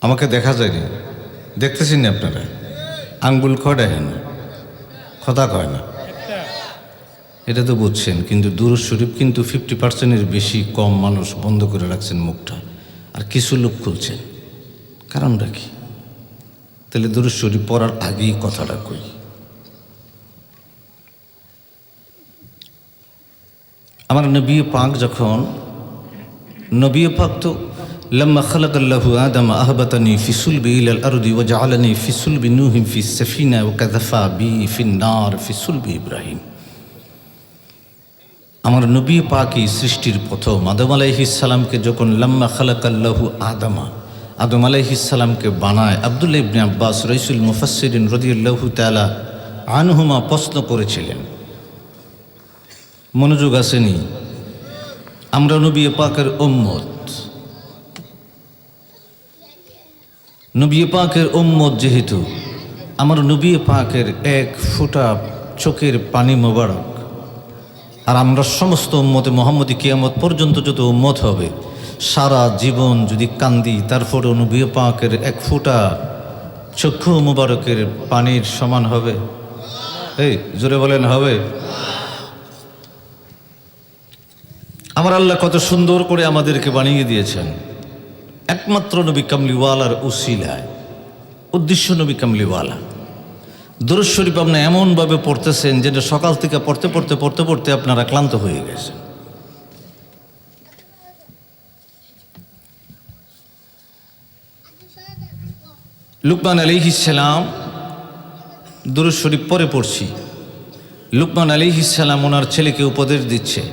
আমাকে দেখা যায়নি, দেখতেছেন না আপনারা, আঙ্গুল খড়ায় না, কথা কয় না, এটা তো বুঝছেন। কিন্তু দুরূদ শরীফ কিন্তু 50%-এর বেশি কম মানুষ বন্ধ করে রাখছেন মুখটা, আর কিছু লোক খুলছেন। কারণটা কি? তাহলে দুরূদ শরীফ পড়ার আগেই কথাটা কই। আমার নবী পাক যখন, নবী পাক তো লম্মা খালাকাল্লাহু আদম আহবাতানি ফি সুলবি ইলাল আরদি ওয়া জাআলানি ফি সুলবি নূহিন ফি সাফিনা ওয়া কাযাফা বি ফিন নার ফি সুলবি ইব্রাহিম। আমার নবী পাকই সৃষ্টির প্রথম আদম আলাইহিস সালামকে যখন লম্মা খালাকাল্লাহু আদম আলাইহিস সালামকে বানায়, আব্দুল্লাহ ইবনে আব্বাস রাইসুল মুফাসসিরিন রাদিয়াল্লাহু তাআলা আনহুমা প্রশ্ন করেছিলেন, মনোযোগ আসেনি, আমরা নবী পাকের উম্মত, নবী পাকের উম্মত যেহেতু, আমার নবী পাকের এক ফোঁটা চোখের পানি মোবারক, আর আমরা সমস্ত উম্মতে মুহাম্মদী কিয়ামত পর্যন্ত যত উম্মত হবে, সারা জীবন যদি কান্দি তারপরেও নবী পাকের এক ফোঁটা চক্ষু মুবারকের পানির সমান হবে? এই জোরে বলেন হবে? আমার আল্লাহ কত সুন্দর করে আমাদেরকে বানিয়ে দিয়েছেন, একমাত্র নবী কামলিওয়ালার উসিলায়, উদ্দেশ্য নবী কামলিওয়ালা। দুরূদ শরীফ আপনি এমনভাবে পড়তেছেন যেটা সকাল থেকে পড়তে পড়তে পড়তে পড়তে আপনারা ক্লান্ত হয়ে গেছেন। লুকমান আলাইহিস সালাম, দুরূদ শরীফ পরে পড়ছি, লুকমান আলাইহিস সালাম ওনার ছেলেকে উপদেশ দিচ্ছে।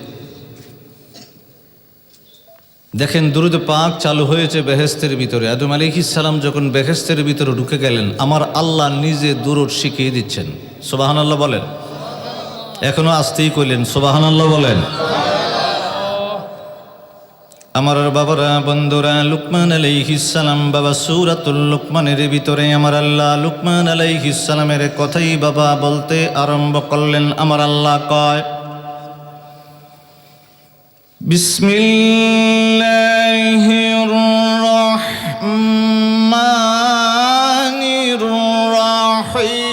দেখেন দুরূদ পাক চালু হয়েছে বেহেশতের ভিতরে। আদম আলাইহিস সালাম যখন বেহেশতের ভিতরে ঢুকে গেলেন, আমার আল্লাহ নিজে দুরূদ শিখিয়ে দিচ্ছেন। সুবহানাল্লাহ বলেন, এখনো আসতেই কইলেন সুবহানাল্লাহ বলেন। আমার বাবারা, বন্ধুরা, লুকমান আলাইহিস সালাম বাবা, সূরাতুল লুকমানের ভিতরে আমার আল্লাহ লুকমান আলাইহিস সালামের কথাই বাবা বলতে আরম্ভ করলেন। আমার আল্লাহ কয়, বিসমিল্লাহির রহমানির রহিম।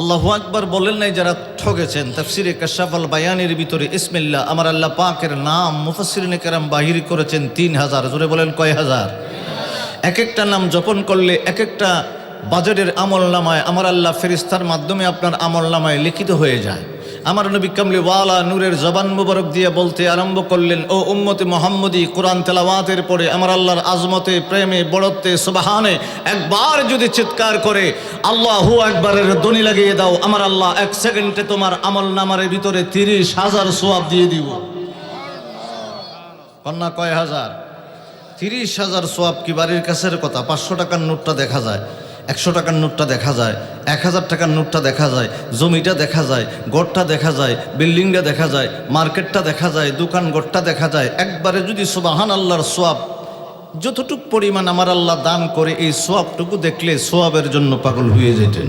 আল্লাহু আকবার বলেন নাই যারা ঠকেছেন। তাফসিরে কাশফুল বায়ানের ভিতরে ইসমিল্লাহ আমার আল্লাহ পাকের নাম মুফাসসিরিনে কেরাম বাহির করেছেন 3000। জোরে বলেন কয় হাজার? এক একটা নাম জপন করলে এক একটা বাজারের আমল নামায় আমার আল্লাহ ফেরেশতার মাধ্যমে আপনার আমল নামায় লিখিত হয়ে যায়। আমার নবী কামলিওয়ালা নূরের জবান মুবারক দিয়ে বলতে আরম্ভ করলেন, ও উম্মতে মুহাম্মদী, কোরআন তেলাওয়াতের পরে আমার আল্লাহর আজমতে, প্রেমে, বড়ত্বে, সুবহানে একবার যদি চিৎকার করে আল্লাহু আকবারের ধ্বনি লাগিয়ে দাও, আমার আল্লাহ 1 সেকেন্ডে তোমার আমল নামার ভিতরে 30,000 সওয়াব দিয়ে দিব। কন্যা কয় হাজার? 30,000 সওয়াব কি বাড়ির কাছের কথা? 500 টাকার নোটটা দেখা যায়, 100 টাকার নোটটা দেখা যায়, 1000 টাকার নোটটা দেখা যায়, জমিটা দেখা যায়, গড়টা দেখা যায়, বিল্ডিংটা দেখা যায়, মার্কেটটা দেখা যায়, দোকান গড়টা দেখা যায়। একবারে যদি সুবহানাল্লাহর সওয়াব যতটুক পরিমাণ আমার আল্লাহ দান করে, এই সওয়াবটুকু দেখলে সওয়াবের জন্য পাগল হয়ে যেতেন।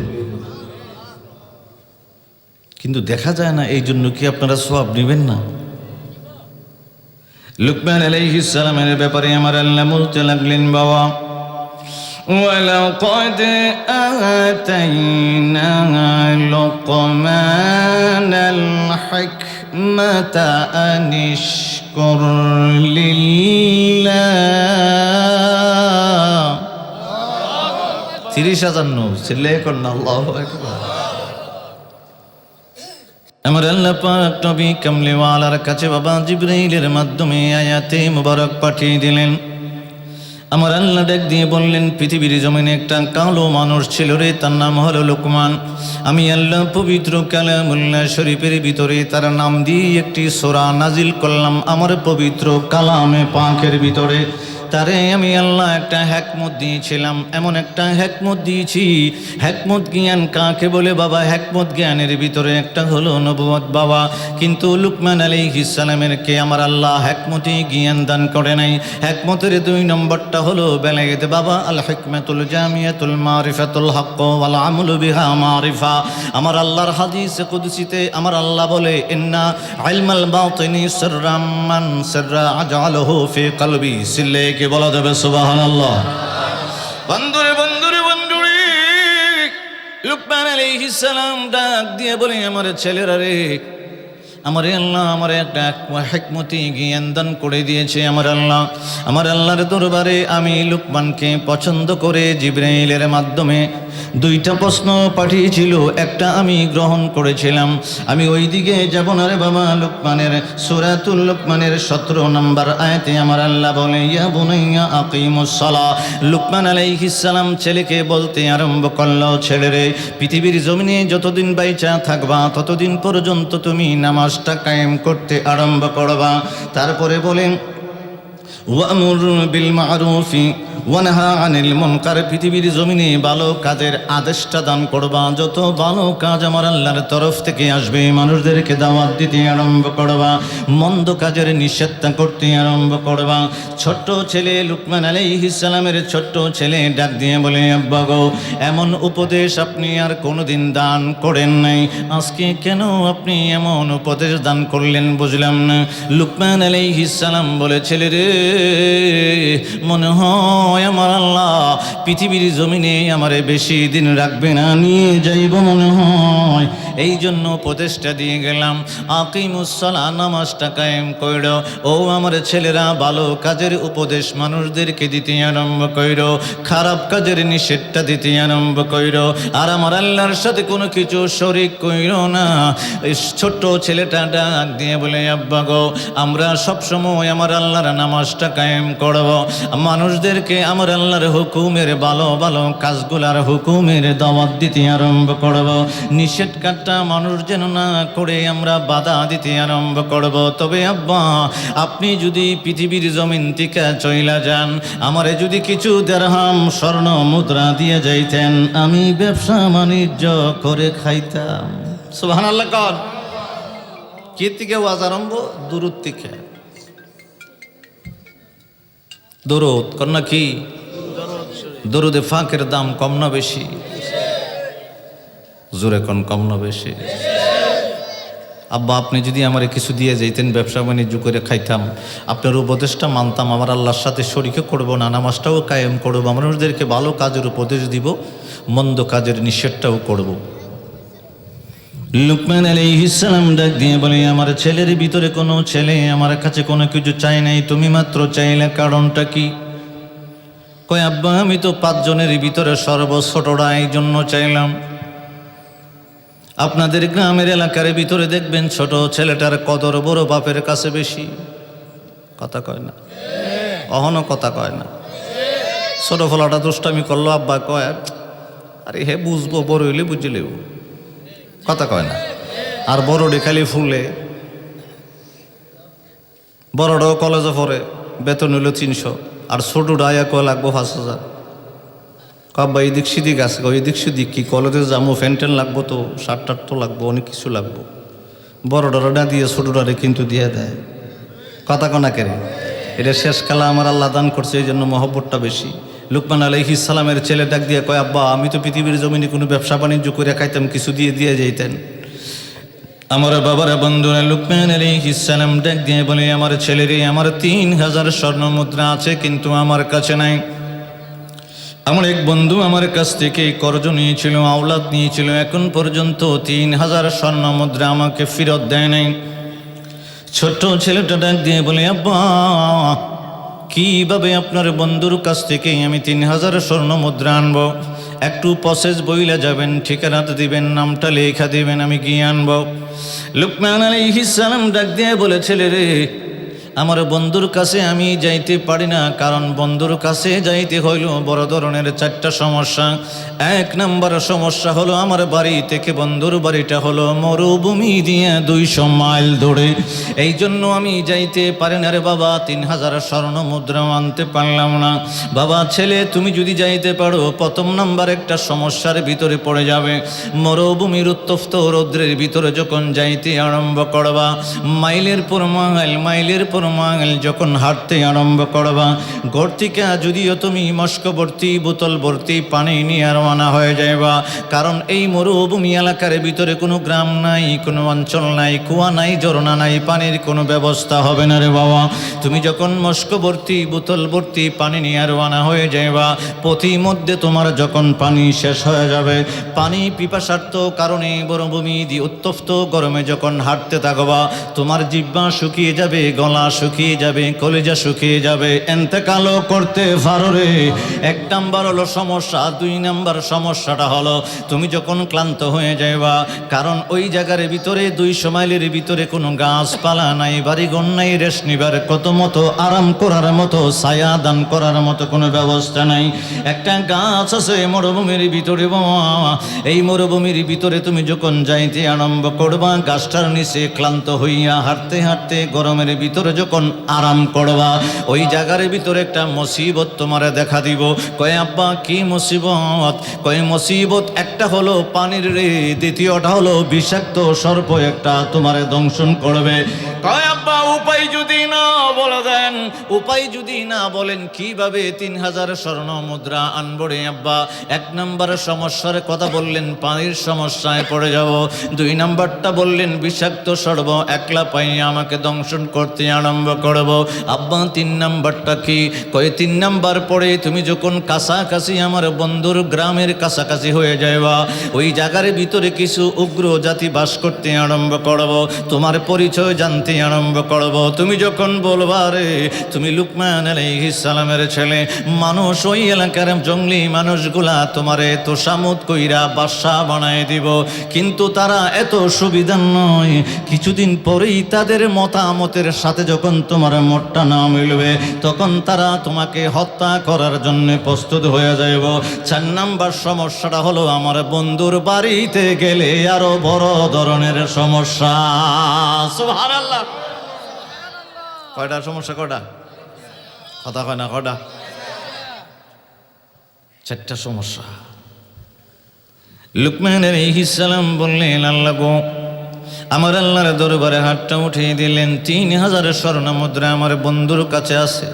কিন্তু দেখা যায় না, এই জন্য কি আপনারা সওয়াব নেবেন না? লুকমান আলাইহিস সালামের ব্যাপারে আমার আল্লাহ বলতে লাগলেন, বাবা, وَلَقَدْ آتَيْنَا لُقْمَانَ الْحِكْمَةَ أَنِ اشْكُرْ لِلَّهِ। 30,000 নো চিল্লায়ে কন্না আল্লাহু আকবার। আমার আল্লাহ পাক নবী কামলিওয়ালার কাছে বাবা জিবরাইলের মাধ্যমে আয়াতে মুবারক পাঠিয়ে দিলেন। আমার আল্লাহ ডাক দিয়ে বললেন, পৃথিবীর জমিনে একটা কালো মানুষ ছিল রে, তার নাম হলো লোকমান। আমি আল্লাহ পবিত্র কালামুল্লাহ শরীফের ভিতরে তার নাম দিয়ে একটি সূরা নাজিল করলাম আমার পবিত্র কালামে পাকের ভিতরে। তারে আমি আল্লাহ একটা হিকমত দিয়েছিলাম, এমন একটা হিকমত দিয়েছি। হিকমত জ্ঞান কাকে বলে বাবা? হিকমত জ্ঞানের ভিতরে একটা হলো নবুয়ত বাবা। কিন্তু লুকমান আলাইহিস সালামের কে আমার আল্লাহ হিকমতি জ্ঞান দান করে নাই। হিকমতের 2 নম্বরটা হলো বেলায়েত বাবা। আল হিকমাতুল জামিয়াতুল মারিফাতুল হক ওয়াল আমলু বিহা মারিফা। আমার আল্লাহর হাদিসে কুদসিতে আমার আল্লাহ বলে, ইন্না ইলমাল বাতিনি সিররাম মান সিররা আজআলহু ফি কলবি। সিল্লে কি বলা যাবে সুবহানাল্লাহ? বন্ধুরে বন্ধুরে বন্ধুরে, লুকমান আলাইহিস সালাম ডাক দিয়ে বলে, আমার ছেলেরা রে, আমার আল্লাহ আমার একটা হিকমতি জ্ঞান দান করে দিয়েছে। আমার আল্লাহর দরবারে আমি লুকমানকে পছন্দ করে জিবরাইলের মাধ্যমে 2টা প্রশ্ন পাঠিয়েছিল, একটা আমি গ্রহণ করেছিলাম। আমি ওই দিকে যাব না রে বাবা। লুকমানের সূরাতুল লুকমানের 17 নম্বর আয়াতে আমার আল্লাহ বলে, ইয়া বুনাইয়া আকিমুস সালাহ। লুকমান আলাইহিস সালাম ছেলেকে বলতে আরম্ভ করলো, ছেলে রে, পৃথিবীর জমিনে যতদিন বাইচা থাকবা ততদিন পর্যন্ত তুমি নামাজটা কায়েম করতে আরম্ভ করবা। তারপরে বলেন, ওয়ামুর বিল মারুফি ওয়ানহা আনিল মুনকার। পৃথিবীর জমিনে ভালো কাজের আদেশটা দান করবা। যত ভালো কাজ আমার আল্লাহর তরফ থেকে আসবে মানুষদেরকে দাওয়াত দিতে আরম্ভ করবা, মন্দ কাজের নিষেধটা করতে আরম্ভ করবা। ছোট্ট ছেলে লুকমান আলাইহিস সালামের ছোট্ট ছেলে ডাক দিয়ে বলে, আব্বা গো, এমন উপদেশ আপনি আর কোনোদিন দান করেন নাই, আজকে কেন আপনি এমন উপদেশ দান করলেন বুঝলাম না। লুকমান আলাইহিস সালাম বলে, ছেলে রে, মনে হয় আমার আল্লাহ পৃথিবীর জমিনে আমারে বেশি দিন রাখবে না, নিয়ে যাইব মনে হয়, এই জন্য উপদেশটা দিয়ে গেলাম। আকিমুস সালাহ, নামাজটা কায়েম কইর। ও আমার ছেলেরা, ভালো কাজের উপদেশ মানুষদেরকে দিতে আরম্ভ কইর, খারাপ কাজের নিষেধটা দিতে আরম্ভ কইর, আর আমার আল্লাহর সাথে কোনো কিছু শরীক কইর না। ছোট্ট ছেলেটা ডাক দিয়ে বলে, আব্বা গো, আমরা সবসময় আমার আল্লাহর নামাজটা কায়েম করব, মানুষদেরকে আমার আল্লাহর হুকুমের ভালো ভালো কাজগুলার হুকুমের দাওয়াত দিতে আরম্ভ করব, নিষেধ কাটটা মানুষ যেন না করে আমরা বাধা দিতে আরম্ভ করব। তবে আব্বা, আপনি যদি পৃথিবীর জমিন থেকে চইলা যান, আমারে যদি কিছু দিরহাম স্বর্ণ মুদ্রা দিয়ে যাইতেন, আমি ব্যবসা বাণিজ্য করে খাইতাম। সুবহানাল্লাহ। কর কি থেকে ওয়াজ আরম্ভ? দুরুদ থেকে। দরুদ কন্যা কি? দরুদে ফাঁকের দাম কম না বেশি? জোরে কোন কম না বেশি? আব্বা, আপনি যদি আমারে কিছু দিয়ে যাইতেন, ব্যবসা বাণিজ্য করে খাইতাম, আপনার উপদেশটা মানতাম, আমার আল্লাহর সাথে শরীকে করব না, নামাজটাও কায়েম করব, মানুষদেরকে ভালো কাজের উপদেশ দিব, মন্দ কাজের নিষেধটাও করব। লুকমান আলাইহিস সালাম ডাক দিয়ে বলে, আমার ছেলের ভিতরে কোনো ছেলে আমার কাছে কোনো কিছু চাই নাই, তুমি মাত্র চাইলে, কারণটা কি? কয়, আব্বা, আমি তো 5 জনের ভিতরে সর্বছোটরা, এই জন্য চাইলাম। আপনাদের গ্রামের এলাকার ভিতরে দেখবেন ছোট ছেলেটার কদর বড় বাপের কাছে বেশি। কথা কয় না? অহনো কথা কয় না? ছোট ফলাটা দুষ্টামি করলো, আব্বা কয়, আরে হে বুঝবো, বড় হইলে বুঝলেও। কথা কয় না? আর বড়ডে খালি ফুলে, বড়টাও কলেজে পড়ে, বেতন হইল 300, আর ছোটটা আয়া কয় লাগবো 5000। কাব্বা এদিক সেদিক আছে, এদিক সেদিক কি, কলেজে যাবো, ফ্যান্টেন লাগবো, তো শার্ট টার্ট তো লাগবো, অনেক কিছু লাগবো। বড়ডারা না দিয়ে ছোটডারে কিন্তু দিয়ে দেয়। কথা কনা কেড়ে, এটা শেষ কালা আমার আল্লাহ দান করছে, এই জন্য মহব্বতটা বেশি। লুকমান আলাইহিস সালামের ছেলে ডাক দিয়ে কয়, আব্বা, আমি তো পৃথিবীর জমিনে কোনো ব্যবসা বাণিজ্য করে খাইতাম, কিছু দিয়ে দিয়ে যাইতেন। আমার বাবারা, বন্ধুরা, লুকমান আলাইহিস সালাম ডাক দিয়ে বলে, আমার ছেলেরে, আমার 3000 স্বর্ণ মুদ্রা আছে, কিন্তু আমার কাছে নাই। আমার এক বন্ধু আমার কাছ থেকে কর্জ নিয়েছিল, আওলাদ নিয়েছিল, এখন পর্যন্ত 3000 স্বর্ণ মুদ্রা আমাকে ফেরত দেয় নাই। ছোট্ট ছেলেটা ডাক দিয়ে বলে, আব্বা, কিভাবে আপনার বন্ধুর কাছ থেকে আমি 3000 স্বর্ণ মুদ্রা আনবো? একটু প্রসেস বইলা যাবেন, ঠিকানাটা দিবেন, নামটা লেখা দিবেন, আমি গিয়ে আনবো। লুকমান আলাইহিস সালাম ডাক দিয়ে বলে, ছেলে রে, আমার বন্ধুর কাছে আমি যাইতে পারি না, কারণ বন্ধুর কাছে যাইতে হইল বড় ধরনের 4টা সমস্যা। 1 নম্বর সমস্যা হলো আমার বাড়ি থেকে বন্ধুর বাড়িটা হলো মরুভূমি দিয়ে 200 মাইল দূরে। এই জন্য আমি যাইতে পারি না রে বাবা। 3000 স্বর্ণ মুদ্রা আনতে পারলাম না। বাবা ছেলে, তুমি যদি যাইতে পারো, প্রথম নাম্বার একটা সমস্যার ভিতরে পড়ে যাবে। মরুভূমির উত্তপ্ত রৌদ্রের ভিতরে যখন যাইতে আরম্ভ করবা, মাইলের পর মাইল যখন হাঁটতে আরম্ভ করবা, ঘর থেকে যদিও তুমি মস্ক ভর্তি বোতল ভর্তি পানি নিয়ে রওনা হয়ে যাইবা, কারণ এই মরুভূমি এলাকার ভিতরে কোনো গ্রাম নাই, কোনো অঞ্চল নাই, কুয়া নাই, ঝর্ণা নাই, পানির কোনো ব্যবস্থা হবে না রে বাবা। তুমি যখন মস্ক ভর্তি বোতল ভর্তি পানি নিয়ে রওনা হয়ে যাইবা, পথিমধ্যে তোমার যখন পানি শেষ হয়ে যাবে, পানি পিপাসার্থ কারণে মরুভূমি দিয়ে উত্তপ্ত গরমে যখন হাঁটতে থাকবা, তোমার জিহ্বা শুকিয়ে যাবে, গলা শুকিয়ে যাবে, কলিজা শুকিয়ে যাবে, এন্তেকালও করতে পারো রে। 1 নাম্বার হলো সমস্যা। 2 নাম্বার সমস্যাটা হলো তুমি যখন ক্লান্ত হয়ে যাইবা, কারণ ওই জায়গার ভিতরে 200 মাইলের ভিতরে কোনো গাছপালা নাই, বাড়িঘর নাই, রেস্ট নিবার কত মতো আরাম করার মতো, ছায়া দান করার মতো কোনো ব্যবস্থা নাই। একটা গাছ আছে মরুভূমির ভিতরে বাবা। এই মরুভূমির ভিতরে তুমি যখন যাইতে আরম্ভ করবা, গাছটার নিচে ক্লান্ত হইয়া হাঁটতে হাঁটতে গরমের ভিতরে যখন আরাম করবা, ওই জায়গার ভিতরে একটা মুসিবত তোমারে দেখা দিব। কয় আব্বা কি মুসিবত? কয় মুসিবত একটা হলো পানির রে, দ্বিতীয়টা হলো বিষাক্ত সর্প একটা তোমারে দংশন করবে। কয় আব্বা উপায় যদি না বলে দেন, উপায় যদি না বলেন, কিভাবে 3000 স্বর্ণ মুদ্রা আনবো রে আব্বা? 1 নম্বর সমস্যার কথা বললেন, পানির সমস্যায় পড়ে যাব। 2 নম্বরটা বললেন বিষাক্ত সর্প একলা পাইয়ে আমাকে দংশন করতে আরম্ভ করব। আব্বা 3 নম্বরটা কি? কয় 3 নম্বর পরে তুমি যখন কাছাকাছি আমার বন্ধুর গ্রামের কাছাকাছি হয়ে যাইবা, ওই জায়গার ভিতরে কিছু উগ্র জাতি বাস করতে আরম্ভ করব, তোমার পরিচয় জানতে আরম্ভ করব। তুমি যখন বলবা রে তুমি লুকমান আলাইহিস সালামের ছেলে, মানুষ ওই এলাকার জঙ্গলি মানুষগুলা তোমারে তোষামত কইরা বাদশা বানায় দিব, কিন্তু তারা এত সুবিধার নয়। কিছুদিন পরেই তাদের মতামতের সাথে যখন তোমার মতটা না মিলবে, তখন তারা তোমাকে হত্যা করার জন্য প্রস্তুত হয়ে যাইব। 4 নাম্বার সমস্যাটা হলো আমার বন্ধুর বাড়িতে গেলে আরো বড় ধরনের সমস্যা। সুবহানাল্লাহ। কয়টা সমস্যা? কয়টা? কথা কয় না, কয়টা? 4টা সমস্যা। লুকমান আলাইহিস সালাম বললেন, আল্লাহ গো, আমার আল্লাহর দরবারে হাতটা উঠিয়ে দিলেন। 3000 স্বর্ণ মুদ্রা আমার বন্ধুর কাছে আছে।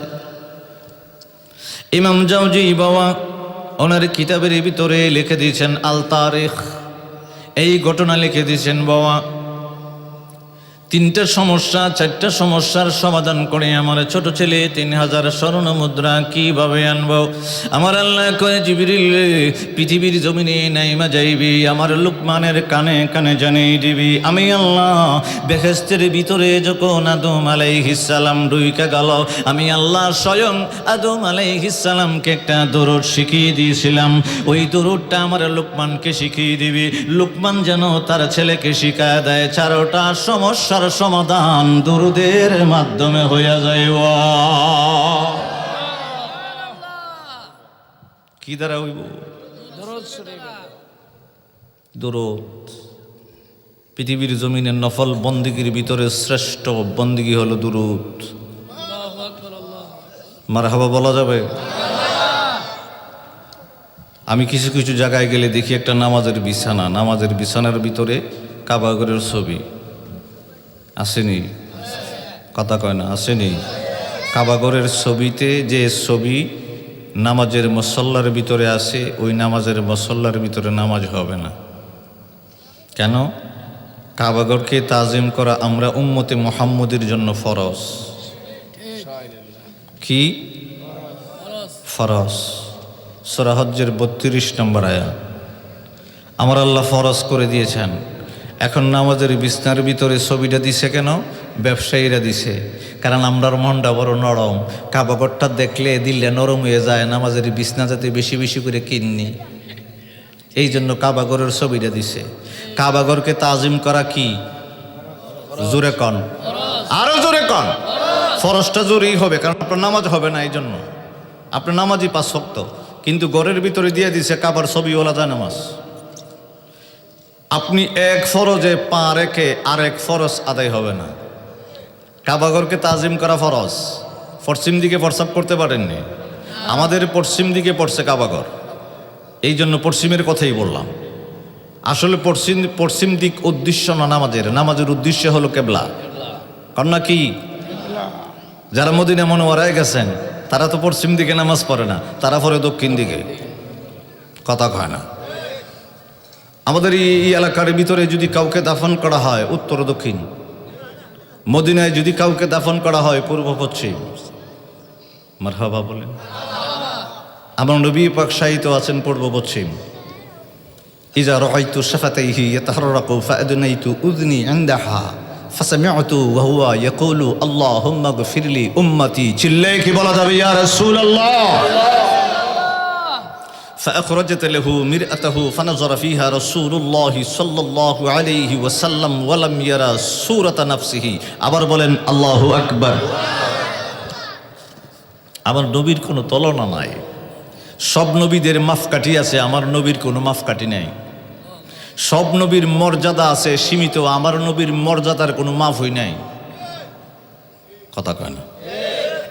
ইমাম জাওজি বাবা ওনার কিতাবের ভিতরে লিখে দিয়েছেন আল তারিখ, এই ঘটনা লিখে দিয়েছেন বাবা। 3টা সমস্যা, 4টা সমস্যার সমাধান করে আমার ছোট ছেলে 3000 স্বর্ণ মুদ্রা কিভাবে আনবো? আমার আল্লাহ কয়ে, জিবরিল পৃথিবীর জমিনে নাইমা যাইবি, আমার লুকমানের কানে কানে জানিয়ে দিবি, আমি আল্লাহ বেহেশতের ভিতরে যখন আদম আলাইহিস সালাম ঢুইকা গেল, আমি আল্লাহ স্বয়ং আদম আলাইহিস সালামকে একটা দরুদ শিখিয়ে দিয়েছিলাম। ওই দরুদটা আমার লুকমানকে শিখিয়ে দিবি, লুকমান যেন তার ছেলেকে শিখায় দেয়। 4টা সমস্যা সমাধান দুরুদের মাধ্যমে হইয়া যাইব। কি দ্বারা হইব? দুরুদ। পৃথিবীর জমিনের নফল বন্দিগির ভিতরে শ্রেষ্ঠ বন্দিগি হলো দুরুদ। মারহাবা বলা যাবে? আমি কিছু কিছু জায়গায় গেলে দেখি একটা নামাজের বিছানা, নামাজের বিছানার ভিতরে কাবাগরের ছবি আসেনি? কথা কয় না, আসেনি? কাবাগরের ছবিতে যে ছবি নামাজের মুসল্লার ভিতরে আসে, ওই নামাজের মুসল্লার ভিতরে নামাজ হবে না। কেন? কাবাগরকে তাজিম করা আমরা উম্মতে মুহাম্মদের জন্য ফরজ। কি ফরজ? সূরা হজ্জের 32 নম্বর আয়াত। আমার আল্লাহ ফরজ করে দিয়েছেন। এখন নামাজের বিছনার ভিতরে ছবিটা দিছে কেন? ব্যবসায়ীরা দিছে, কারণ আমরার মনটা বড় নরম, কাবাগরটা দেখলে দিলে নরম হয়ে যায়, নামাজের বিছনা যাতে বেশি বেশি করে কিননি, এই জন্য কাবাগরের ছবিটা দিছে। কাবাগরকে তাজিম করা কি? জোরে কন, আরো জোরে কন, ফরজটা জরুরি হবে, কারণ আপনার নামাজ হবে না, এই জন্য আপনার নামাজই 5 ওয়াক্ত, কিন্তু ঘরের ভিতরে দিয়ে দিছে কাবার ছবিওয়ালা যায় নামাজ। আপনি এক ফরজে পা রেখে আরেক ফরজ আদায় হবে না। কাবাঘরকে তাজিম করা ফরজ। পশ্চিম দিকে প্রস্রাব করতে পারেননি, আমাদের পশ্চিম দিকে পড়ছে কাবাঘর, এই জন্য পশ্চিমের কথাই বললাম। আসলে পশ্চিম দিক উদ্দেশ্য না নামাজের, নামাজের উদ্দেশ্য হলো কেবলা। কন্যা কি যারা মদিনা মুনওয়ারায় গেছেন তারা তো পশ্চিম দিকে নামাজ পড়ে না, তারা পড়ে দক্ষিণ দিকে, কথা কয় না। আমাদের এই এলাকার ভিতরে যদি কাউকে দাফন করা হয় উত্তর দক্ষিণ, মদিনায় যদি কাউকে দাফন করা হয় পূর্ব পশ্চিম। মারহাবা বলেন। আমার নবী পাক শায়িত আছেন পূর্ব পশ্চিম। ইজা রাআইতু শাফাতাইহি ইয়াতাহাররাকু ফাআদনাইতু উযনি ইনদাহা ফাসামি'তু ওয়া হুয়া ইয়াকুলু আল্লাহুম্মা গফিরলি উম্মতি। চিল্লায়ে কি বলা যাবে ইয়া রাসূলুল্লাহ? فأخرجت له مرأته فنظر فيها رسول الله صلى الله عليه وسلم ولم يرى صورة نفسه। আবার বলেন আল্লাহু আকবার। আমার নবীর কোনো তুলনা নাই। সব নবীদের মাপকাঠি আছে, আমার নবীর কোনো মাপকাঠি নাই। সব নবীর মর্যাদা আছে সীমিত, আমার নবীর মর্যাদার কোনো মাপই নাই। কথা কয় না,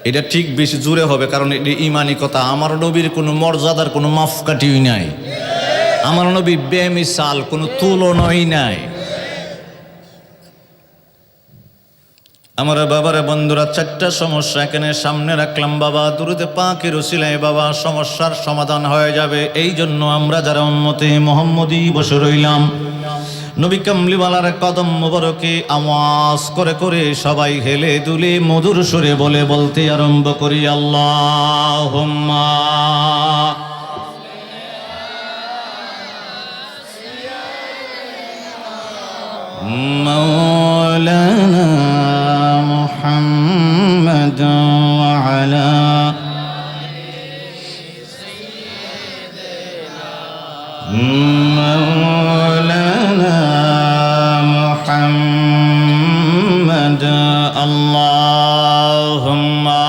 এটা ঠিক বেশি জোরে হবে, কারণ এটা ইমানি কথা। আমার নবীর কোনো মর্যাদার কোনো মাপকাঠিই নাই। আমার নবী বেমিসাল, কোনো তুলনাই নাই। আমার বাবারা বন্ধুরা, 4টা সমস্যা এখানে সামনে রাখলাম বাবা, দুরুদে পাকের ওসিলায় বাবা সমস্যার সমাধান হয়ে যাবে। এই জন্য আমরা যারা উম্মতে মুহাম্মদী বসে রইলাম, নবী কামলিওয়ালার কদম মুবারকে আওয়াজ করে করে সবাই হেলে দুলে মধুর সুরে বলতে আরম্ভ করি আল্লাহুম্মা মাওলানা মুহাম্মদ ওয়া আলা মাওলানা মুহাম্মদ আল্লাহুম্মা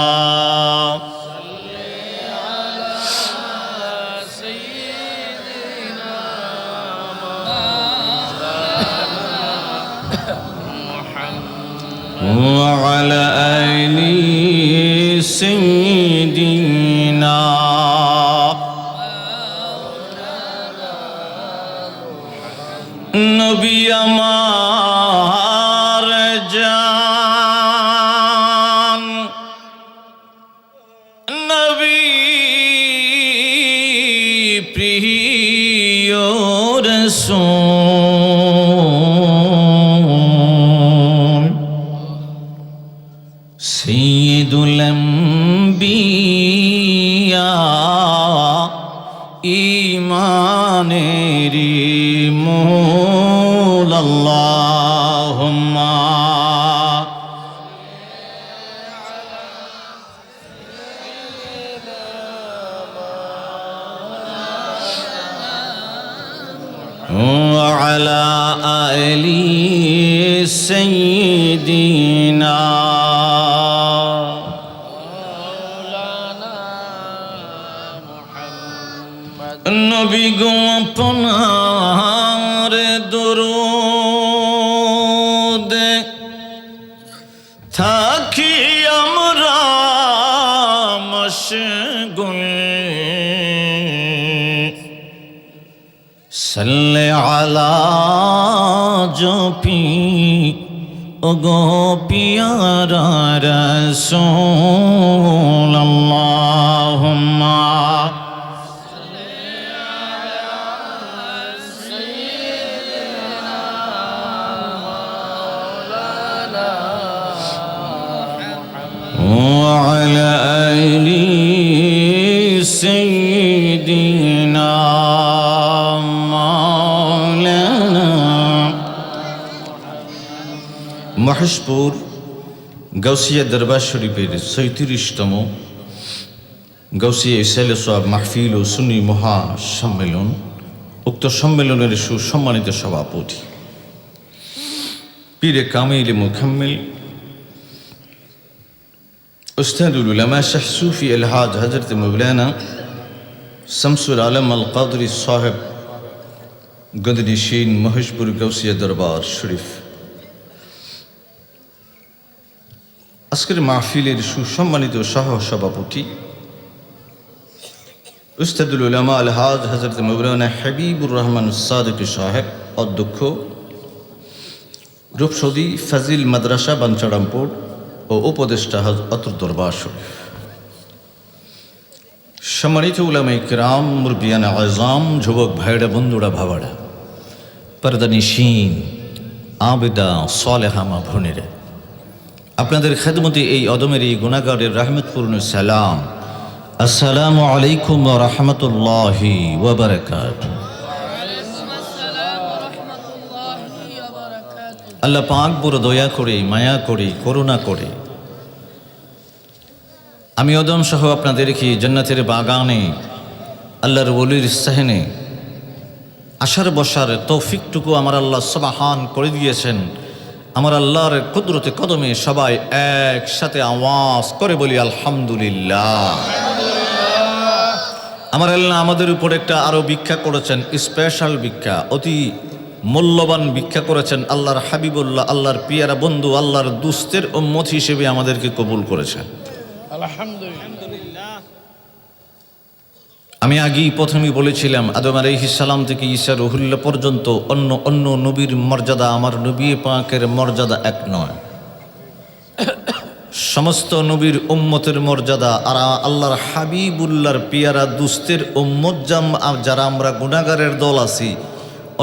وعلى آل سيدنا নবী আমার জান, নবী প্রিয় রাসূল, সাইয়্যিদুল আম্বিয়া, ঈমানেরি মূল আল্লাহুম্মা ওয়া আলা আলি সাইয়্যিদিনা নবী গো আপনার দরুদ থাকি আমরা মশগুল, সাল্লি আলা জপি ও গো পিয়ারা রাসূল আল্লাহুম্মা وعلى آل سيدنا مولانا। মহেশপুর গাউসিয়া দরবার শরীফের ৩৬তম গাউসিয়া ইসাইলে সোয়াব মাহফিল ও সুন্নি মহা সম্মেলন, উক্ত সম্মেলনের সুসম্মানিত সভাপতি পীরে কামিল মুকাম্মিল উস্তাদুল উলামা শাহ সুফি আলহাজ হযরত মৌলানা শামসুল আলম আল কাদরি সাহেব গদনিশীন মহেশপুর গৌসিয়া দরবার শরীফ, আজকের মাহফিলের সুসম্মানিত সহ সভাপতি উস্তাদুল উলামা আলহাজ হযরত মৌলানা হাবিবুর রহমান সাদিক সাহেব, অধ্যক্ষ রূপসদী ফাজিল মাদ্রাসা বাঞ্ছারামপুর ও উপদেষ্টা অত্র দরবার শরীফ, সম্মানিত উলামায়ে কিরাম, মুরব্বিয়ান আযম, যুবক ভাইরা, বন্ধুরা, ভাবারা, পর্দানিশীন, আবেদা, সালেহা মা বোনেরা, আপনাদের খেদমতে এই অদমের এই গুনাহগারের রহমতপূর্ণ সালাম। আসসালামু আলাইকুম ওয়া রাহমাতুল্লাহি ওয়া বারাকাতুহু। আল্লাহ পাক বড় দয়া করে, মায়া করে, করুণা করে আমি অদম সহ আপনাদেরকে জান্নাতের বাগানে আল্লাহর ওলির সাহেনে আসার বসার তৌফিকটুকু আমার আল্লাহ সুবহান করে দিয়েছেন। আমার আল্লাহর কুদরতে কদমে সবাই একসাথে আওয়াজ করে বলি আলহামদুলিল্লাহ। আমার আল্লাহ আমাদের উপর একটা আরো ভিক্ষা করেছেন, স্পেশাল ভিক্ষা, অতি মূল্যবান ভিক্ষা করেছেন। আল্লাহর হাবিবুল্লাহ, আল্লাহর পিয়ারা বন্ধু, আল্লাহর দুস্তের উম্মত হিসেবে আমাদেরকে কবুল করেছেন, আলহামদুলিল্লাহ। আমি আগেই প্রথমেই বলেছিলাম, আদম আলাইহিস সালাম থেকে ঈসা রুহুল্লাহ পর্যন্ত অন্য নবীর মর্যাদা আমার নবী পাকের মর্যাদা এক নয়। সমস্ত নবীর উম্মতের মর্যাদা আর আল্লাহর হাবিবুল্লাহর পিয়ারা দুস্তের উম্মত যারা আমরা গুনাহগারের দল আছি,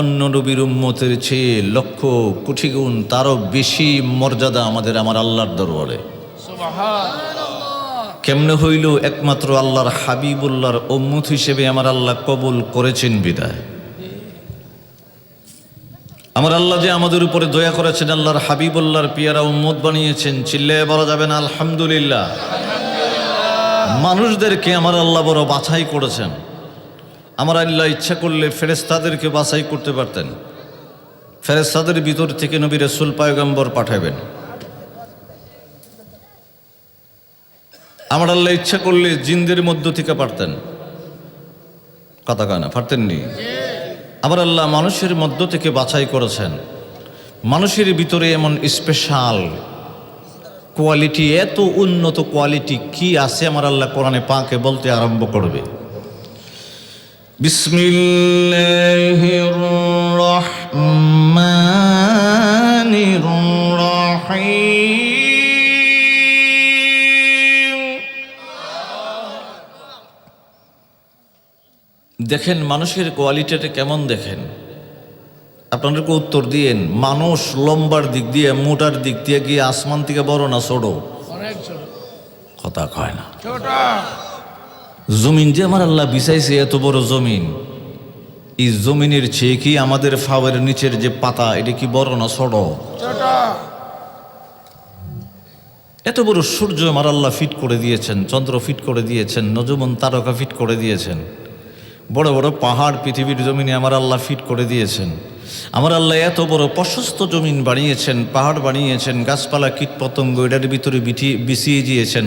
অন্য নবীর উম্মতের চেয়ে লক্ষ কোটি গুণ তারও বেশি মর্যাদা আমাদের আমার আল্লাহর দরবারে। কেমনে হইল? একমাত্র আল্লাহর হাবিবুল্লাহর উম্মত হিসেবে আমার আল্লাহ কবুল করেছেন বিদায়। আমার আল্লাহ যে আমাদের উপরে দয়া করেছেন, আল্লাহর হাবিবুল্লাহর পিয়ারা উম্মত বানিয়েছেন, চিল্লায়ে বলা যাবে না আলহামদুলিল্লাহ? মানুষদেরকে আমার আল্লাহ বড় বাছাই করেছেন। আমার আল্লাহ ইচ্ছা করলে ফেরেশতাদেরকে বাছাই করতে পারতেন, ফেরেশতাদের ভিতর থেকে নবী রাসূল পয়গম্বর পাঠাবেন। আমার আল্লাহ ইচ্ছা করলে জিনদের মধ্য থেকে পারতেন, কথা কয় না, পারতেননি? আমার আল্লাহ মানুষের মধ্য থেকে বাছাই করেছেন। মানুষের ভিতরে এমন স্পেশাল কোয়ালিটি, এত উন্নত কোয়ালিটি কি আছে আমার আল্লাহ কোরআনে পাকে বলতে আরম্ভ করবে। বিসমিল্লাহির রহমানির রহিম। দেখেন মানুষের কোয়ালিটিটা কেমন, দেখেন। আপনাদেরকে উত্তর দিয়েন, মানুষ লম্বার দিক দিয়ে, মোটার দিক দিয়ে গিয়ে আসমান থেকে বড় না ছোট? কথা কয় না। জমিন যে আমার আল্লাহ বিছাইছে, এত বড় জমিন, এই জমিনের চেয়ে কি আমাদের ফাওয়ের নিচের যে পাতা, এটা কি বড় না ছোট? এত বড় সূর্য আমার আল্লাহ ফিট করে দিয়েছেন, চন্দ্র ফিট করে দিয়েছেন, নজমন তারকা ফিট করে দিয়েছেন, বড় বড় পাহাড় পৃথিবীর জমিনে আমার আল্লাহ ফিট করে দিয়েছেন। আমার আল্লাহ এত বড় প্রশস্ত জমিন বানিয়েছেন, পাহাড় বানিয়েছেন, গাছপালা কীটপতঙ্গ এটার ভিতরে বিছিয়ে দিয়েছেন।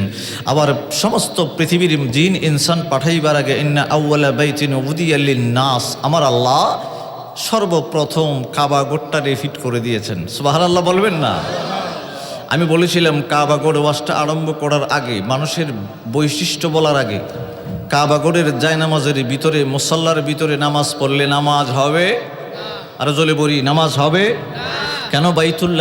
আবার সমস্ত পৃথিবীর জিন ইনসান পাঠাইবার আগে ইন্না আউওয়ালা বাইতিন উদিয়া লিন-নাস, আমার আল্লাহ সর্বপ্রথম কাবা গড়টারে ফিট করে দিয়েছেন। সুবহানাল্লাহ বলবেন না? আমি বলেছিলাম কাবা গড় ওয়াজটা আরম্ভ করার আগে, মানুষের বৈশিষ্ট্য বলার আগে, কাবা গড়ের জায়নামাজের ভিতরে, মুসাল্লার ভিতরে নামাজ পড়লে নামাজ হবে? আরো জলে বলি, নামাজ হবে? কেন? বাইতুল্লাহ